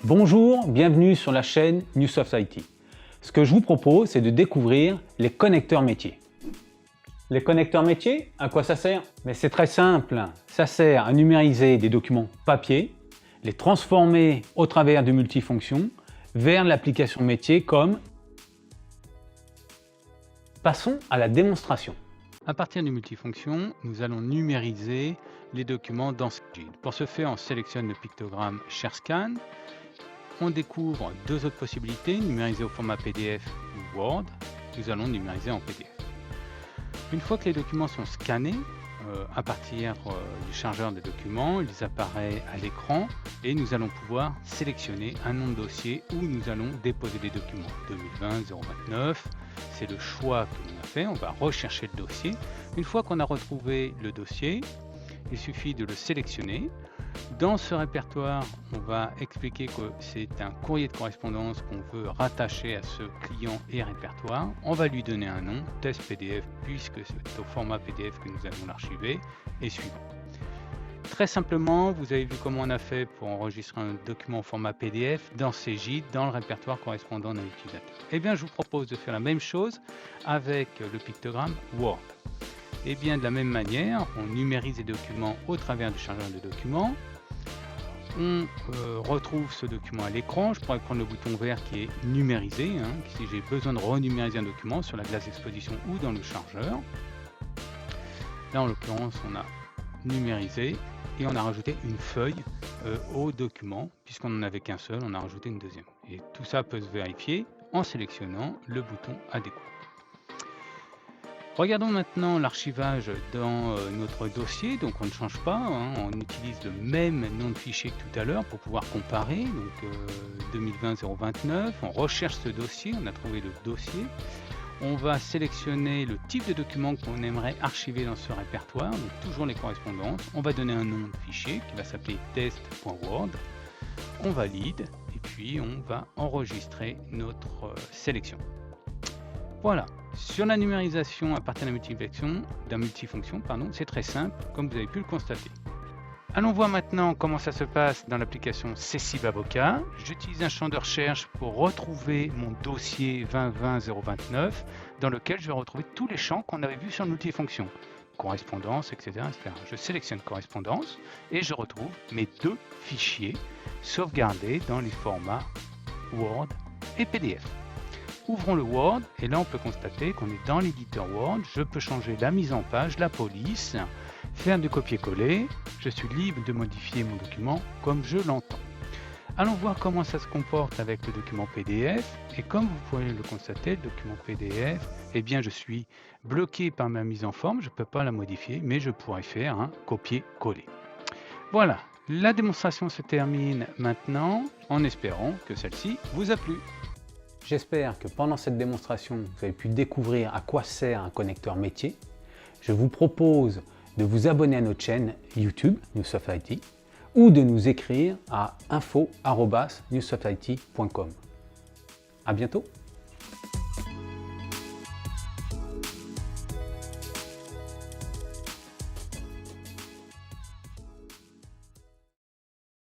Bonjour, bienvenue sur la chaîne Newsoft IT. Ce que je vous propose, c'est de découvrir les connecteurs métiers. Les connecteurs métiers, à quoi ça sert? Mais c'est très simple, ça sert à numériser des documents papier, les transformer au travers de multifonctions vers l'application métier comme... Passons à la démonstration. À partir du multifonction, nous allons numériser les documents dans Spreadsheet. Pour ce faire, on sélectionne le pictogramme ShareScan. On découvre deux autres possibilités, numériser au format PDF ou Word. Nous allons numériser en PDF. Une fois que les documents sont scannés, à partir du chargeur de documents, ils apparaissent à l'écran et nous allons pouvoir sélectionner un nom de dossier où nous allons déposer les documents. 2020-029, c'est le choix que l'on a fait. On va rechercher le dossier. Une fois qu'on a retrouvé le dossier, il suffit de le sélectionner. Dans ce répertoire, on va expliquer que c'est un courrier de correspondance qu'on veut rattacher à ce client et répertoire. On va lui donner un nom, test PDF, puisque c'est au format PDF que nous allons l'archiver, et suivant. Très simplement, vous avez vu comment on a fait pour enregistrer un document au format PDF dans Cegid, dans le répertoire correspondant à l'utilisateur. Eh bien, je vous propose de faire la même chose avec le pictogramme Word. Et bien de la même manière, on numérise les documents au travers du chargeur de documents. On retrouve ce document à l'écran. Je pourrais prendre le bouton vert qui est numérisé, si j'ai besoin de renumériser un document sur la glace d'exposition ou dans le chargeur. Là en l'occurrence, on a numérisé et on a rajouté une feuille au document. Puisqu'on n'en avait qu'un seul, on a rajouté une deuxième. Et tout ça peut se vérifier en sélectionnant le bouton adéquat. Regardons maintenant l'archivage dans notre dossier, donc on ne change pas, on utilise le même nom de fichier que tout à l'heure pour pouvoir comparer, donc 2020-029, on recherche ce dossier, on a trouvé le dossier, on va sélectionner le type de document qu'on aimerait archiver dans ce répertoire, donc toujours les correspondances, on va donner un nom de fichier qui va s'appeler test.word, on valide et puis on va enregistrer notre sélection. Voilà, sur la numérisation à partir d'un multifonction, c'est très simple, comme vous avez pu le constater. Allons voir maintenant comment ça se passe dans l'application Cecibe Avocat. J'utilise un champ de recherche pour retrouver mon dossier 2020-029, dans lequel je vais retrouver tous les champs qu'on avait vus sur le multifonction. Correspondance, etc., etc. Je sélectionne correspondance et je retrouve mes deux fichiers sauvegardés dans les formats Word et PDF. Ouvrons le Word et là on peut constater qu'on est dans l'éditeur Word. Je peux changer la mise en page, la police, faire du copier-coller. Je suis libre de modifier mon document comme je l'entends. Allons voir comment ça se comporte avec le document PDF. Et comme vous pouvez le constater, le document PDF, eh bien je suis bloqué par ma mise en forme. Je ne peux pas la modifier, mais je pourrais faire un copier-coller. Voilà, la démonstration se termine maintenant en espérant que celle-ci vous a plu. J'espère que pendant cette démonstration, vous avez pu découvrir à quoi sert un connecteur métier. Je vous propose de vous abonner à notre chaîne YouTube Newsoft IT ou de nous écrire à info@newsoftit.com. À bientôt.